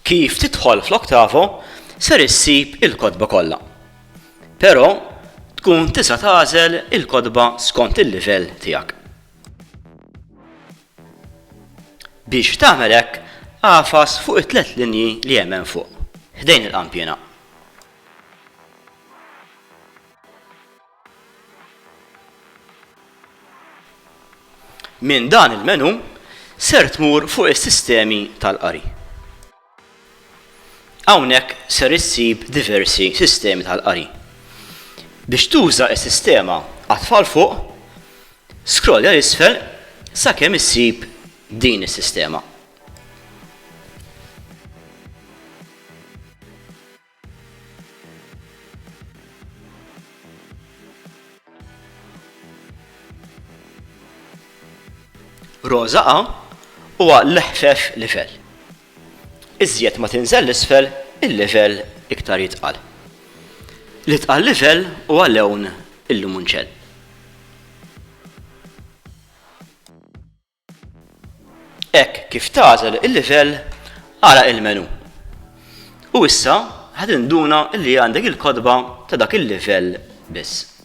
Kif tidħol fl-Octavo ser issib il-kotba kollha. Però tkun tista' tagħżel il-kotba skont il-livell tiegħek. Biex tagħmel hekk, għafas fuq it-tliet linji li hemm hemm fuq, ħdejn il-qampjena. Minn dan il-menu ser tmur fuq is-sistemi tal-qari. Hawnhekk ser issib diversi sistemi tal-qari. Biex tuża s-sistema għat-tfal fuq, skrollja l-isfel sakemm issib din is-sistema. Roża A huwa l-ħfef livell. Iżjed ma tinżel l-isfel, il-livell iktar jitqal. L-itqal livell huwa lewn il-limunċell. Hekk kif tagħżel il-livell ara il-menu. U issa ħad induna li għandek il-kotba ta' dak il-livell biss.